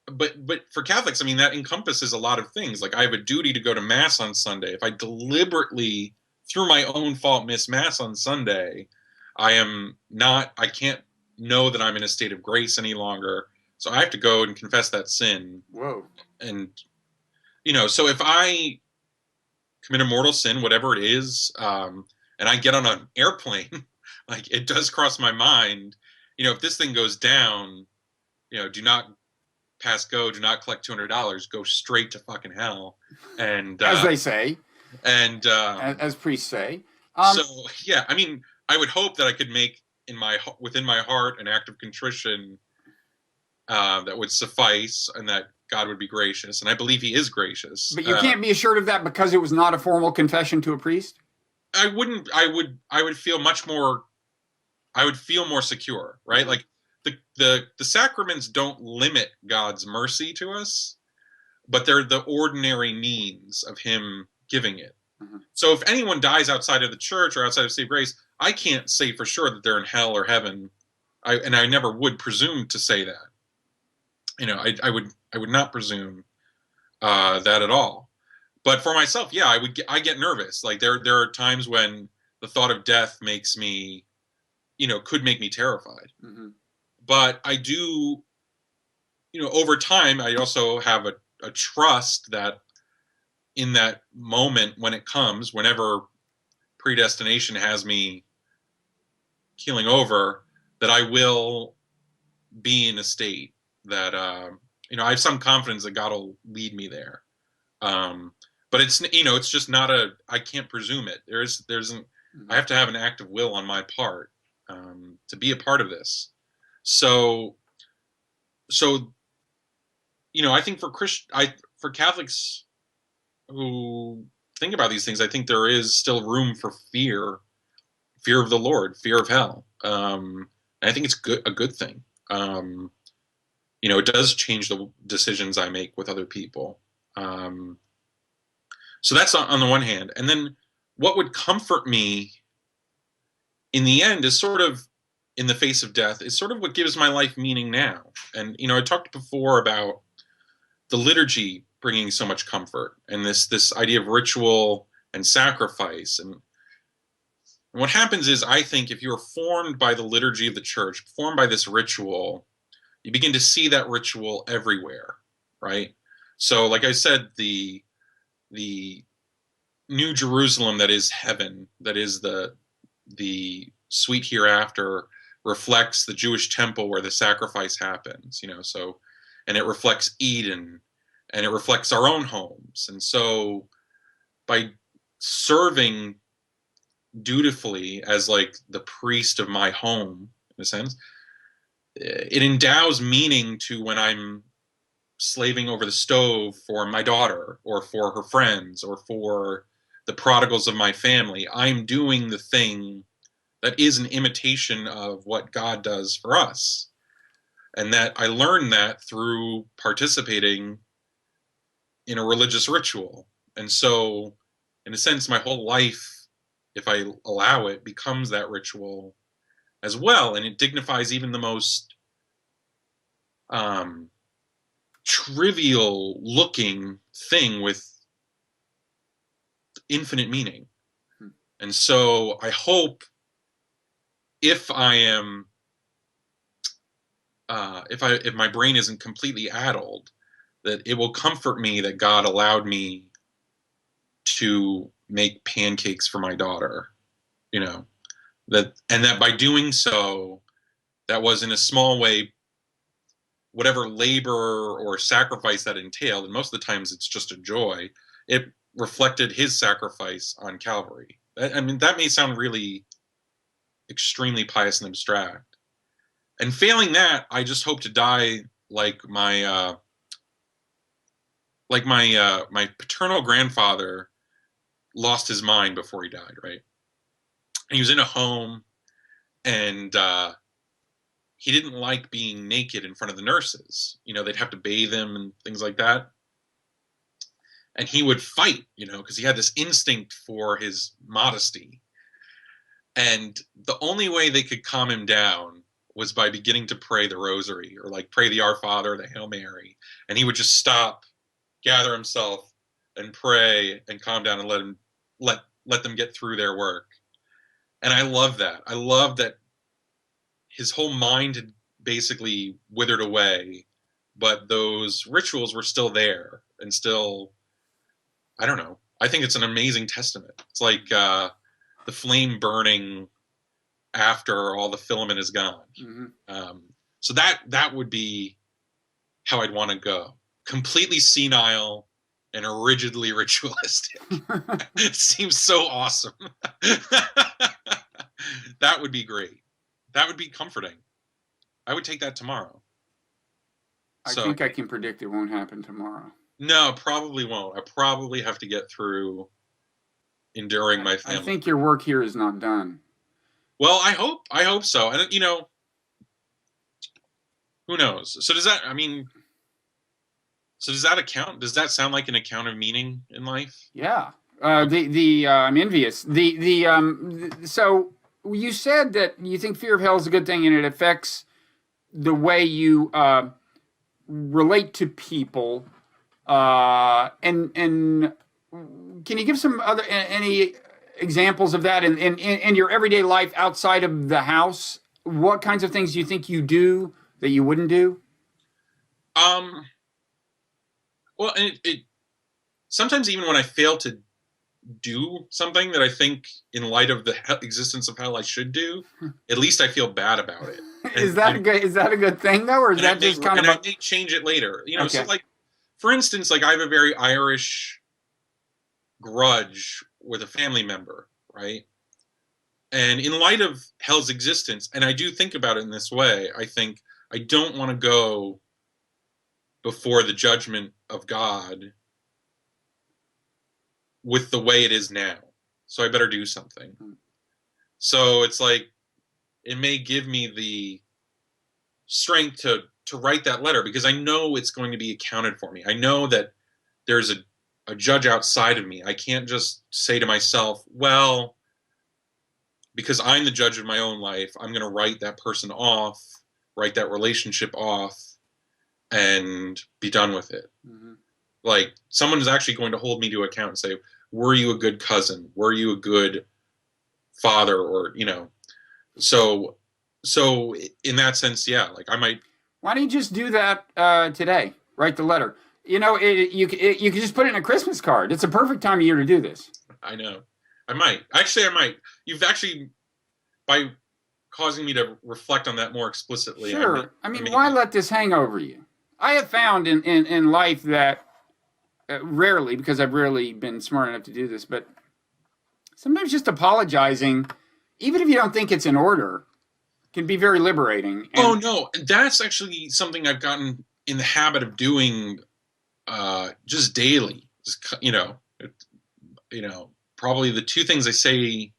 but for Catholics, I mean, that encompasses a lot of things. Like, I have a duty to go to Mass on Sunday. If I deliberately, through my own fault, miss Mass on Sunday, I can't know that I'm in a state of grace any longer. So I have to go and confess that sin. Whoa. And, so if I commit a mortal sin, whatever it is, and I get on an airplane, like, it does cross my mind, if this thing goes down, do not pass go, do not collect $200, go straight to fucking hell. And as they say, and as priests say. So yeah, I mean, I would hope that I could make within my heart an act of contrition that would suffice, and that God would be gracious, and I believe He is gracious. But you can't be assured of that because it was not a formal confession to a priest. I wouldn't. I would feel much more. I would feel more secure, right? Like the sacraments don't limit God's mercy to us, but they're the ordinary means of Him giving it. So if anyone dies outside of the church or outside of state of grace, I can't say for sure that they're in hell or heaven. I never would presume to say that. I would not presume that at all. But for myself, yeah, I get nervous. Like, there are times when the thought of death makes me, could make me terrified. But I do, over time, I also have a trust that in that moment when it comes, whenever predestination has me keeling over, that I will be in a state that, I have some confidence that God will lead me there. But it's, it's just not I can't presume it. I have to have an act of will on my part to be a part of this. So, I think for Catholics who think about these things, I think there is still room for fear of the Lord, fear of hell. And I think it's a good thing. It does change the decisions I make with other people. So that's on the one hand. And then what would comfort me in the end is sort of, in the face of death, is sort of what gives my life meaning now. And, I talked before about the liturgy bringing so much comfort, and this idea of ritual and sacrifice. And what happens is, I think, if you're formed by the liturgy of the church, formed by this ritual, you begin to see that ritual everywhere, right? So, like I said, the the New Jerusalem that is heaven, that is the sweet hereafter, reflects the Jewish temple where the sacrifice happens, so, and it reflects Eden, and it reflects our own homes. And so by serving dutifully as like the priest of my home, in a sense, it endows meaning to when I'm slaving over the stove for my daughter or for her friends or for the prodigals of my family. I'm doing the thing that is an imitation of what God does for us. And that I learned that through participating in a religious ritual. And so, in a sense, my whole life, if I allow it, becomes that ritual as well. And it dignifies even the most trivial looking thing with infinite meaning. And so I hope if I am, if my brain isn't completely addled, that it will comfort me that God allowed me to make pancakes for my daughter, that by doing so, that was in a small way, whatever labor or sacrifice that entailed, and most of the times it's just a joy, it reflected his sacrifice on Calvary. I mean, that may sound really extremely pious and abstract. And failing that, I just hope to die like my paternal grandfather lost his mind before he died, right? And he was in a home, and he didn't like being naked in front of the nurses. They'd have to bathe him and things like that. And he would fight, because he had this instinct for his modesty. And the only way they could calm him down was by beginning to pray the rosary, or like pray the Our Father, the Hail Mary. And he would just stop, gather himself, and pray and calm down and let them get through their work. And I love that. I love that his whole mind had basically withered away, but those rituals were still there and still, I don't know. I think it's an amazing testament. It's like the flame burning after all the filament is gone. Mm-hmm. So that would be how I'd want to go. Completely senile and rigidly ritualistic. It seems so awesome. That would be great. That would be comforting. I would take that tomorrow. I think I can predict it won't happen tomorrow. No, probably won't. I probably have to get through enduring my family. I think your work here is not done. Well, I hope so. And who knows? So does that account? Does that sound like an account of meaning in life? Yeah. I'm envious. So you said that you think fear of hell is a good thing and it affects the way you relate to people. And can you give some any examples of that in your everyday life outside of the house? What kinds of things do you think you do that you wouldn't do? Well, it sometimes even when I fail to do something that I think in light of the existence of hell I should do, at least I feel bad about it. Is that a good thing though, or is that just kind of? I may change it later. Okay. So like, for instance, like I have a very Irish grudge with a family member, right? And in light of hell's existence, and I do think about it in this way, I think I don't want to go before the judgment of God with the way it is now. So I better do something. So it's like, it may give me the strength to write that letter, because I know it's going to be accounted for me. I know that there's a judge outside of me. I can't just say to myself, well, because I'm the judge of my own life, I'm going to write that person off, write that relationship off, and be done with it. Mm-hmm. Like, someone is actually going to hold me to account and say, were you a good cousin? Were you a good father? Or, so in that sense, yeah, like I might. Why don't you just do that today? Write the letter. you can just put it in a Christmas card. It's a perfect time of year to do this. I know. I might. Actually, I might. You've actually, by causing me to reflect on that more explicitly. Sure. Why let this hang over you? I have found in life that rarely, because I've rarely been smart enough to do this, but sometimes just apologizing, even if you don't think it's in order, can be very liberating. Oh, no. That's actually something I've gotten in the habit of doing just daily. Just, probably the two things I say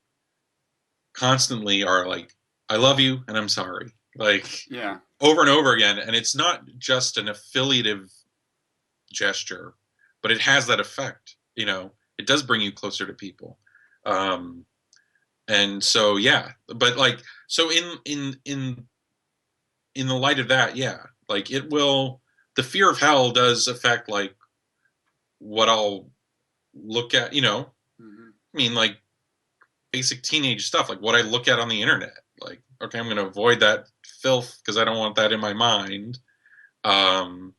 constantly are like, I love you and I'm sorry. Like, yeah, over and over again. And it's not just an affiliative gesture, but it has that effect. It does bring you closer to people. And so, yeah, but like, so in the light of that, yeah, like the fear of hell does affect like what I'll look at, Mm-hmm. Like basic teenage stuff, like what I look at on the internet, like, okay, I'm going to avoid that filth because I don't want that in my mind. And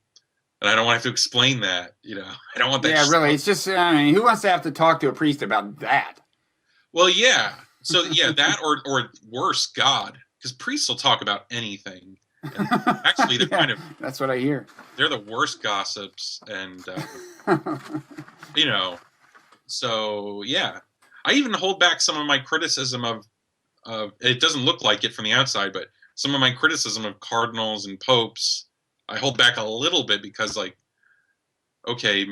I don't want to have to explain that, I don't want that. Yeah, really. It's just, who wants to have to talk to a priest about that? Well, yeah. So yeah, that or worse, God, because priests will talk about anything. And actually, they're kind of, that's what I hear. They're the worst gossips, and So yeah, I even hold back some of my criticism of. It doesn't look like it from the outside, but some of my criticism of cardinals and popes, I hold back a little bit because, like, okay,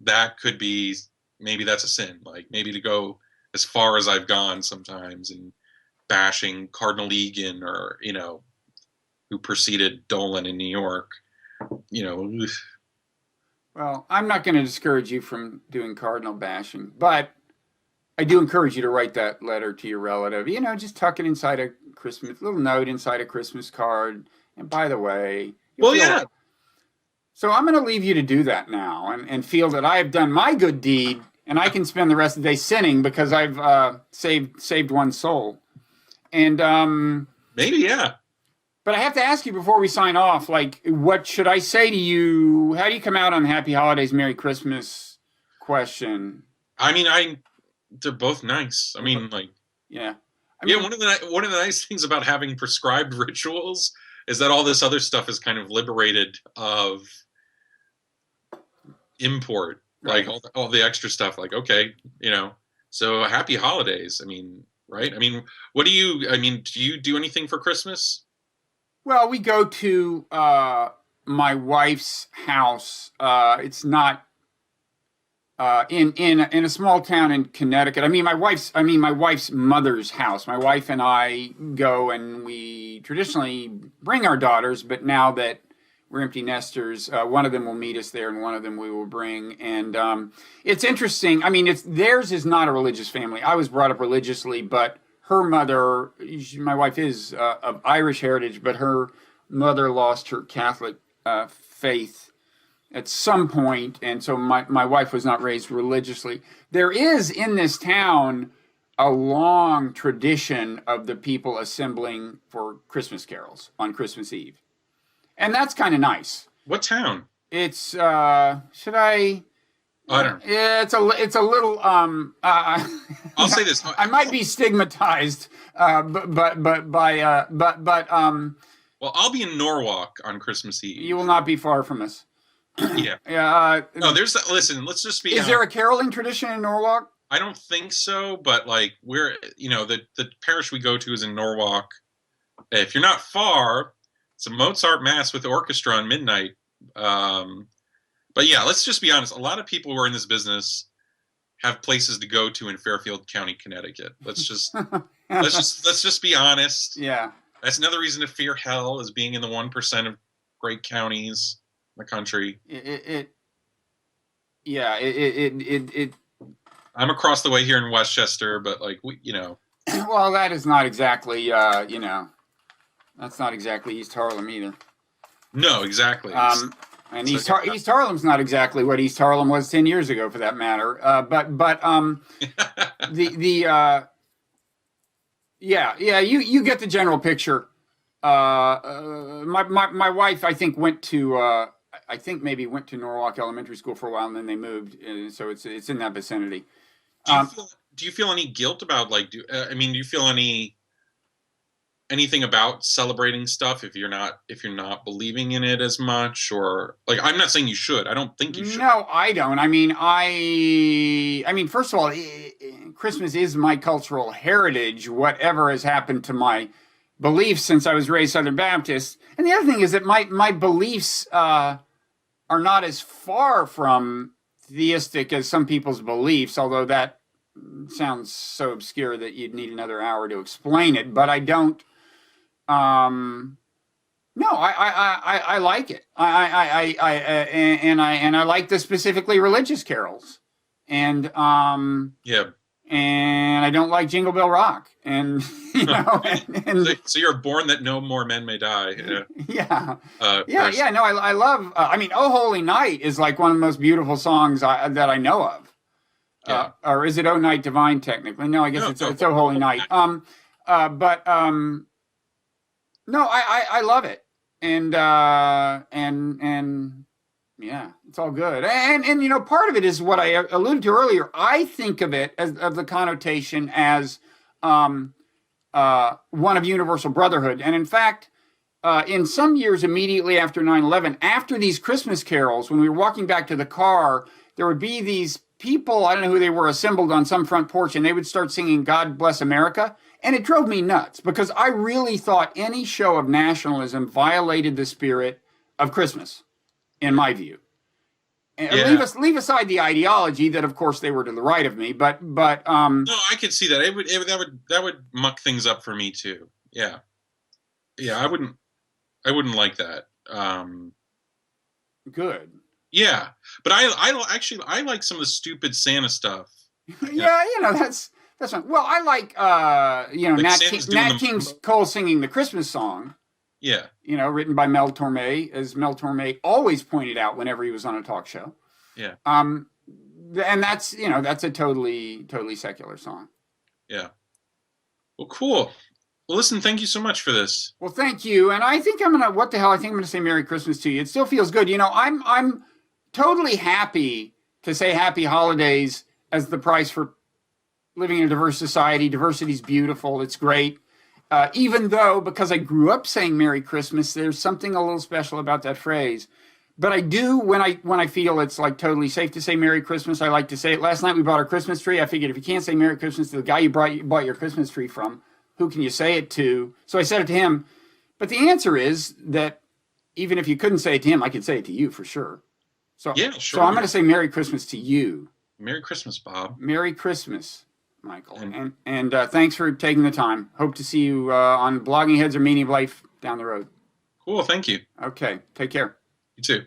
that could be. Maybe that's a sin. Like maybe to go as far as I've gone sometimes and bashing Cardinal Egan or, who preceded Dolan in New York, Well, I'm not going to discourage you from doing cardinal bashing, but I do encourage you to write that letter to your relative. Just tuck it inside a little note inside a Christmas card. And by the way, yeah. So I'm going to leave you to do that now and feel that I have done my good deed and I can spend the rest of the day sinning because I've saved one soul. And maybe, yeah. But I have to ask you before we sign off, like, what should I say to you? How do you come out on Happy Holidays, Merry Christmas question? They're both nice. Yeah. One of the nice things about having prescribed rituals is that all this other stuff is kind of liberated of import, right. Like all the extra stuff. Like, okay, so Happy Holidays. Right? What do you do anything for Christmas? Well, we go to my wife's house. It's not in a small town in Connecticut. My wife's mother's house. My wife and I go, and we traditionally bring our daughters, but now that we're empty nesters, one of them will meet us there, and one of them we will bring. And it's interesting. Theirs is not a religious family. I was brought up religiously, but her mother, my wife is of Irish heritage, but her mother lost her Catholic faith at some point, and so my wife was not raised religiously. There is in this town a long tradition of the people assembling for Christmas carols on Christmas Eve, and that's kind of nice. What town? It's should I? I don't know. Yeah, it's a little. I'll say this. I might be stigmatized, but. Well, I'll be in Norwalk on Christmas Eve. You will not be far from us. Yeah. Yeah. No, listen. Let's just be. Is there a caroling tradition in Norwalk? I don't think so, but like we're, the parish we go to is in Norwalk. If you're not far, it's a Mozart mass with orchestra on midnight. But yeah, let's just be honest. A lot of people who are in this business have places to go to in Fairfield County, Connecticut. Let's just be honest. Yeah. That's another reason to fear hell, is being in the 1% of great counties in the country. I'm across the way here in Westchester, but like Well, that is not exactly that's not exactly East Harlem either. No, exactly. And East Harlem's not exactly what East Harlem was 10 years ago, for that matter. You get the general picture. my wife, I think, went to went to Norwalk Elementary School for a while, and then they moved, so it's in that vicinity. Do you feel any guilt about, like, do you feel anything about celebrating stuff if you're not believing in it as much? Or, like, I'm not saying you should. I don't think you should. No, I don't. I mean, first of all, Christmas is my cultural heritage, whatever has happened to my beliefs since I was raised Southern Baptist. And the other thing is that my beliefs are not as far from theistic as some people's beliefs, although that sounds so obscure that you'd need another hour to explain it. But I don't. No, I like it. I like the specifically religious carols, and yeah, and I don't like Jingle Bell Rock, and so you're born that no more men may die. Yeah. No, I love. Oh Holy Night is like one of the most beautiful songs that I know of. Yeah. Or is it Oh Night Divine? Technically, no. I guess it's Oh Holy Night. No, I love it, and yeah, it's all good. And part of it is what I alluded to earlier. I think of it as of the connotation as one of universal brotherhood. And in fact, in some years immediately after 9/11, after these Christmas carols, when we were walking back to the car, there would be these people, I don't know who they were, assembled on some front porch, and they would start singing God Bless America. And it drove me nuts because I really thought any show of nationalism violated the spirit of Christmas, in my view. And leave aside the ideology that, of course, they were to the right of me, but no, I could see that. That would muck things up for me too. Yeah, I wouldn't like that. Good. Yeah, but I like some of the stupid Santa stuff. Yeah, that's fine. Well, I like Nat King Cole singing the Christmas song. Yeah. Written by Mel Torme, as Mel Torme always pointed out whenever he was on a talk show. Yeah. And that's a totally secular song. Yeah. Well, cool. Well, listen, thank you so much for this. Well, thank you. And I think I'm gonna say Merry Christmas to you. It still feels good. I'm totally happy to say Happy Holidays as the price for living in a diverse society. Diversity is beautiful. It's great. Even though, because I grew up saying Merry Christmas, there's something a little special about that phrase. But I do, when I feel it's like totally safe to say Merry Christmas, I like to say it. Last night we bought our Christmas tree. I figured if you can't say Merry Christmas to the guy you bought your Christmas tree from, who can you say it to? So I said it to him. But the answer is that even if you couldn't say it to him, I could say it to you for sure. So, yeah, sure. So I'm going to say Merry Christmas to you. Merry Christmas, Bob. Merry Christmas, Michael. And thanks for taking the time. Hope to see you on Blogging Heads or Meaning of Life down the road. Cool. Thank you. Okay. Take care. You too.